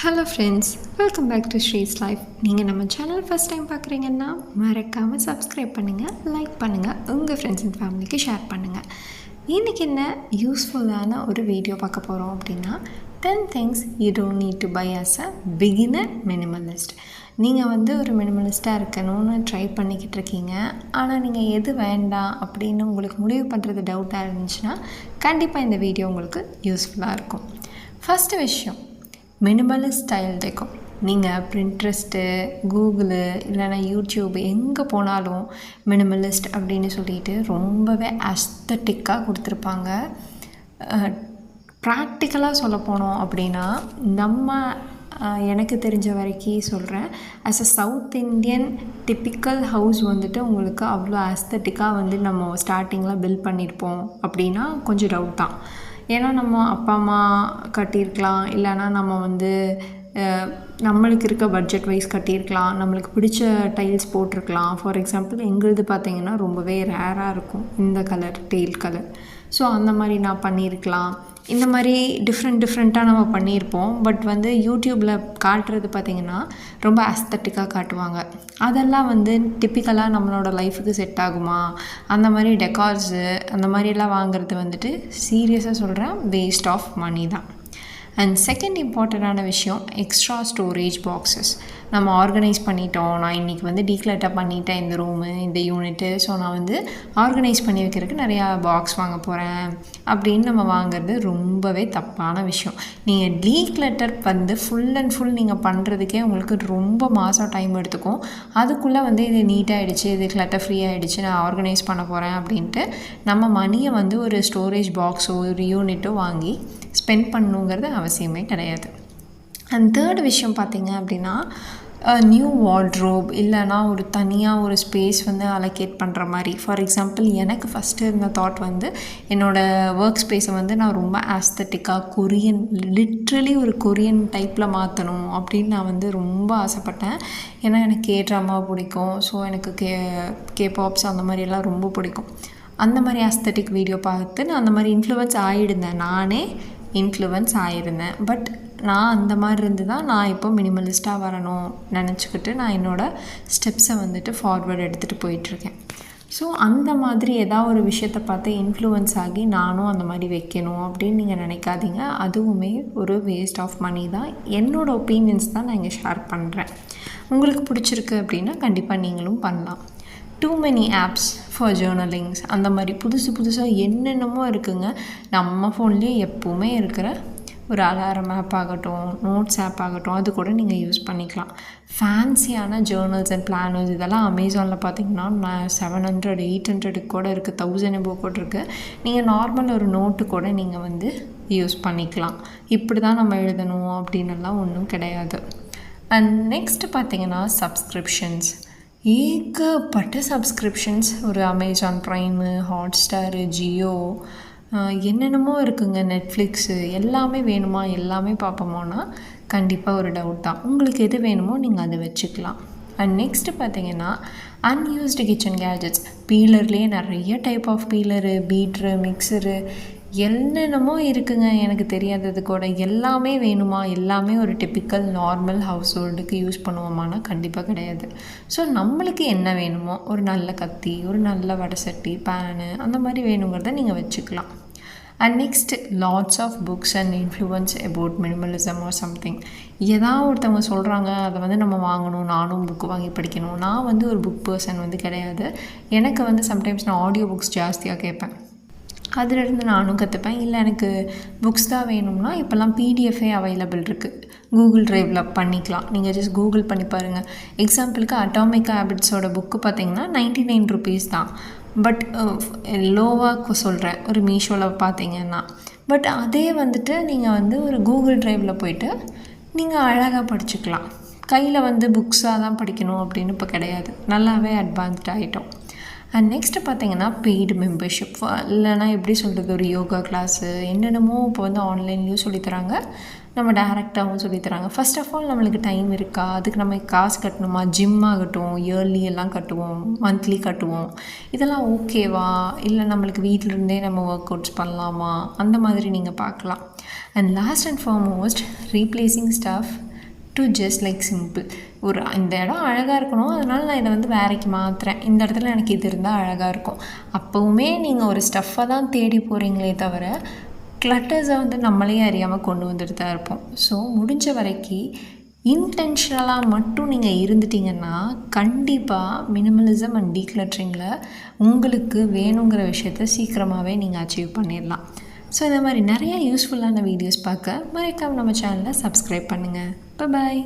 Hello friends, welcome back to Sree's life. நீங்கள் நம்ம channel first time பார்க்குறீங்கன்னா மறக்காமல் சப்ஸ்கிரைப் பண்ணுங்கள், லைக் பண்ணுங்கள், உங்கள் ஃப்ரெண்ட்ஸ் அண்ட் ஃபேமிலிக்கு ஷேர் பண்ணுங்கள். இன்றைக்கி என்ன யூஸ்ஃபுல்லான ஒரு வீடியோ பார்க்க போகிறோம் அப்படின்னா 10 things you don't need to buy as a beginner minimalist. நீங்கள் ஒரு மினிமலிஸ்ட்டாக இருக்கணும்னு ட்ரை பண்ணிக்கிட்டு இருக்கீங்க. ஆனால் நீங்கள் எது வேண்டாம் அப்படின்னு உங்களுக்கு முடிவு பண்ணுறது டவுட்டாக இருந்துச்சுன்னா கண்டிப்பாக இந்த வீடியோ உங்களுக்கு யூஸ்ஃபுல்லாக இருக்கும். ஃபஸ்ட்டு விஷயம், மினிமலிஸ்ட் ஸ்டைல் டெக்கோ. நீங்கள் பிரிண்ட்ரெஸ்ட்டு, கூகுளு இல்லைனா யூடியூப் எங்கே போனாலும் மினிமலிஸ்ட் அப்படின்னு சொல்லிட்டு ரொம்பவே அஸ்தட்டிக்காக கொடுத்துருப்பாங்க. ப்ராக்டிக்கலாக சொல்ல போனோம் அப்படின்னா எனக்கு தெரிஞ்ச வரைக்கும் சொல்கிறேன், as a south Indian typical house உங்களுக்கு அவ்வளோ அஸ்தட்டிக்காக நம்ம ஸ்டார்டிங்கில் பில்ட் பண்ணியிருப்போம் அப்படின்னா கொஞ்சம் டவுட் தான். ஏன்னா நம்ம அப்பா அம்மா கட்டியிருக்கலாம், இல்லைனா நம்ம நம்மளுக்கு இருக்க பட்ஜெட் வைஸ் கட்டியிருக்கலாம், நம்மளுக்கு பிடிச்ச டைல்ஸ் போட்டிருக்கலாம். ஃபார் எக்ஸாம்பிள் எங்களுது பார்த்திங்கன்னா ரொம்பவே ரேராக இருக்கும் இந்த கலர், டெயில் கலர். ஸோ அந்த மாதிரி நான் பண்ணியிருக்கலாம். இந்த மாதிரி டிஃப்ரெண்ட்டாக நம்ம பண்ணியிருப்போம். பட் யூடியூப்பில் காட்டுறது பார்த்திங்கன்னா ரொம்ப அஸ்தட்டிக்காக காட்டுவாங்க. அதெல்லாம் டிப்பிக்கலாக நம்மளோட லைஃபுக்கு செட் ஆகுமா? அந்த மாதிரி டெக்கார்ஸு அந்த மாதிரிலாம் வாங்குறது சீரியஸாக சொல்கிறேன், வேஸ்ட் ஆஃப் மணி தான். அண்ட் செகண்ட் இம்பார்ட்டண்ட்டான விஷயம், எக்ஸ்ட்ரா ஸ்டோரேஜ் பாக்ஸஸ். நம்ம ஆர்கனைஸ் பண்ணிட்டோம், நான் இன்றைக்கி டீக்ளட்டர் பண்ணிட்டேன் இந்த ரூமு, இந்த யூனிட்டு, ஸோ நான் ஆர்கனைஸ் பண்ணி வைக்கிறதுக்கு நிறையா பாக்ஸ் வாங்க போகிறேன் அப்படின்னு நம்ம வாங்குறது ரொம்பவே தப்பான விஷயம். நீங்கள் டீக்ளட்டர் ஃபுல் அண்ட் ஃபுல் நீங்கள் பண்ணுறதுக்கே உங்களுக்கு ரொம்ப மாதம் டைம் எடுத்துக்கும். அதுக்குள்ளே இது நீட்டாகிடுச்சு, இது கிளட்டர் ஃப்ரீ ஆகிடுச்சு, நான் ஆர்கனைஸ் பண்ண போகிறேன் அப்படின்ட்டு நம்ம மணியை ஒரு ஸ்டோரேஜ் பாக்ஸோ ஒரு யூனிட்டோ வாங்கி ஸ்பெண்ட் பண்ணணுங்கிறது அவசியமே கிடையாது. அண்ட் தேர்ட் விஷயம் பார்த்திங்க அப்படின்னா, நியூ வார்ட்ரோப் இல்லைனா ஒரு தனியாக ஒரு ஸ்பேஸ் அலோகேட் பண்ணுற மாதிரி. ஃபார் எக்ஸாம்பிள் எனக்கு ஃபஸ்ட்டு இருந்த தாட் என்னோடய ஒர்க் ஸ்பேஸை நான் ரொம்ப ஆஸ்தட்டிக்காக கொரியன், லிட்ரலி ஒரு கொரியன் டைப்பில் மாற்றணும் அப்படின்னு நான் ரொம்ப ஆசைப்பட்டேன். ஏன்னா எனக்கு ட்ராமா பிடிக்கும். ஸோ எனக்கு கேபாப்ஸ் அந்த மாதிரியெல்லாம் ரொம்ப பிடிக்கும். அந்த மாதிரி ஆஸ்தட்டிக் வீடியோ பார்த்து நான் அந்த மாதிரி இன்ஃப்ளூயன்ஸ் ஆகியிருந்தேன், நானே இன்ஃப்ளூயன்ஸ் ஆகியிருந்தேன். பட் நான் அந்த மாதிரி இருந்து தான் நான் இப்போ மினிமலிஸ்ட்டாக வரணும் நினச்சிக்கிட்டு நான் என்னோடய ஸ்டெப்ஸை ஃபார்வர்ட் எடுத்துகிட்டு போயிட்டுருக்கேன். ஸோ அந்த மாதிரி ஏதாவது ஒரு விஷயத்தை பார்த்து இன்ஃப்ளூயன்ஸ் ஆகி நானும் அந்த மாதிரி வைக்கணும் அப்படின்னு நீங்கள் நினைக்காதீங்க. அதுவுமே ஒரு வேஸ்ட் ஆஃப் மணி தான். என்னோடய ஒப்பீனியன்ஸ் தான் நான் இங்கே ஷேர் பண்ணுறேன். உங்களுக்கு பிடிச்சிருக்கு அப்படின்னா கண்டிப்பாக நீங்களும் பண்ணலாம். டூ மெனி ஆப்ஸ் ஃபார் ஜேர்னலிங்ஸ், அந்த மாதிரி புதுசாக என்னென்னமோ இருக்குங்க. நம்ம ஃபோன்லேயே எப்போவுமே இருக்கிற ஒரு அலாரம் ஆப் ஆகட்டும், நோட்ஸ் ஆப் ஆகட்டும், அது கூட நீங்கள் யூஸ் பண்ணிக்கலாம். ஃபேன்சியான ஜேர்னல்ஸ் அண்ட் பிளானர்ஸ் இதெல்லாம் அமேசானில் பார்த்திங்கன்னா 700 800 கூட இருக்குது, 1000 எபோ கூட இருக்குது. நீங்கள் நார்மல் ஒரு நோட்டு கூட நீங்கள் யூஸ் பண்ணிக்கலாம். இப்படி தான் நம்ம எழுதணும் அப்படின்னுலாம் ஒன்றும் கிடையாது. அண்ட் நெக்ஸ்ட்டு பார்த்திங்கன்னா சப்ஸ்கிரிப்ஷன்ஸ். ஏகப்பட்ட சப்ஸ்கிரிப்ஷன்ஸ், ஒரு அமேசான் ப்ரைமு, ஹாட்ஸ்டாரு, ஜியோ, என்னென்னமோ இருக்குங்க, நெட்ஃப்ளிக்ஸு, எல்லாமே வேணுமா, எல்லாமே பார்ப்போமோனா கண்டிப்பாக ஒரு டவுட் தான். உங்களுக்கு எது வேணுமோ நீங்கள் அதை வச்சுக்கலாம். அண்ட் நெக்ஸ்ட்டு பார்த்திங்கன்னா அன்யூஸ்டு கிச்சன் கேஜெட்ஸ். பீலர்லேயே நிறைய டைப் ஆஃப் பீலரு, பீட்ரு, மிக்சரு, என்னென்னமோ இருக்குங்க, எனக்கு தெரியாதது கூட. எல்லாமே வேணுமா, எல்லாமே ஒரு டிப்பிக்கல் நார்மல் ஹவுஸ் ஹோல்டுக்கு யூஸ் பண்ணுவோமானா கண்டிப்பாக கிடையாது. ஸோ நம்மளுக்கு என்ன வேணுமோ, ஒரு நல்ல கத்தி, ஒரு நல்ல வடை சட்டி, பேனு, அந்த மாதிரி வேணுங்கிறத நீங்கள் வச்சுக்கலாம். And next, lots of books and influence about minimalism or something. ஏதாவது ஒருத்தவங்க சொல்கிறாங்க, அதை நம்ம வாங்கணும், நானும் புக்கு வாங்கி படிக்கணும். நான் ஒரு புக் பர்சன் கிடையாது. எனக்கு சம்டைம்ஸ் நான் ஆடியோ புக்ஸ் ஜாஸ்தியாக கேட்பேன், அதிலிருந்து நானும் கற்றுப்பேன். இல்லை எனக்கு புக்ஸ் தான் வேணும்னா இப்போல்லாம் பிடிஎஃபே அவைலபிள் இருக்குது, கூகுள் ட்ரைவில் பண்ணிக்கலாம். நீங்கள் ஜஸ்ட் கூகுள் பண்ணி பாருங்கள். எக்ஸாம்பிளுக்கு அட்டாமிக் ஹேபிட்ஸோட புக்கு பார்த்திங்கன்னா 99 rupees தான். பட் லோவாக சொல்கிறேன், ஒரு மீஷோவில் பார்த்தீங்கன்னா. பட் அதே நீங்கள் ஒரு கூகுள் ட்ரைவில் போய்ட்டு நீங்கள் அழகாக படிச்சுக்கலாம். கையில் புக்ஸாக தான் படிக்கணும் அப்படின்னு இப்போ கிடையாது, நல்லாவே அட்வான்ஸ்ட் ஆகிட்டோம். அண்ட் நெக்ஸ்ட்டு பார்த்திங்கன்னா பெய்டு மெம்பர்ஷிப், இல்லைனா எப்படி சொல்கிறது, ஒரு யோகா கிளாஸு, என்னென்னமோ இப்போ ஆன்லைன்லேயும் சொல்லித்தராங்க, நம்ம டேரெக்டாகவும் சொல்லித்தராங்க. ஃபர்ஸ்ட் ஆஃப் ஆல் நம்மளுக்கு டைம் இருக்கா, அதுக்கு நம்ம காசு கட்டணுமா? ஜிம் ஆகட்டும், இயர்லி எல்லாம் கட்டுவோம், மந்த்லி கட்டுவோம். இதெல்லாம் ஓகேவா, இல்லை நம்மளுக்கு வீட்டிலருந்தே நம்ம ஒர்க் அவுட்ஸ் பண்ணலாமா, அந்த மாதிரி நீங்கள் பார்க்கலாம். And last and foremost, replacing stuff to just like simple. ஒரு இந்த இடம் அழகாக இருக்கணும், அதனால் நான் இதை வந்து வேறைக்கு மாற்றுறேன், இந்த இடத்துல எனக்கு இது இருந்தால் அழகாக இருக்கும். அப்போவுமே நீங்கள் ஒரு ஸ்டஃப்பை தான் தேடி போகிறீங்களே தவிர கிளட்டர்ஸை வந்து நம்மளே அறியாமல் கொண்டு வந்துட்டு தான் இருப்போம். ஸோ முடிஞ்ச வரைக்கும் இன்டென்ஷனலாக மட்டும் நீங்கள் இருந்துட்டிங்கன்னா கண்டிப்பாக மினிமலிசம் அண்ட் டீக்ளட்டரிங்கில் உங்களுக்கு வேணுங்கிற விஷயத்த சீக்கிரமாகவே நீங்கள் அச்சீவ் பண்ணிடலாம். ஸோ இந்த மாதிரி நிறையா யூஸ்ஃபுல்லான வீடியோஸ் பார்க்க மறக்காம நம்ம சேனலை சப்ஸ்கிரைப் பண்ணுங்கள். பாய்.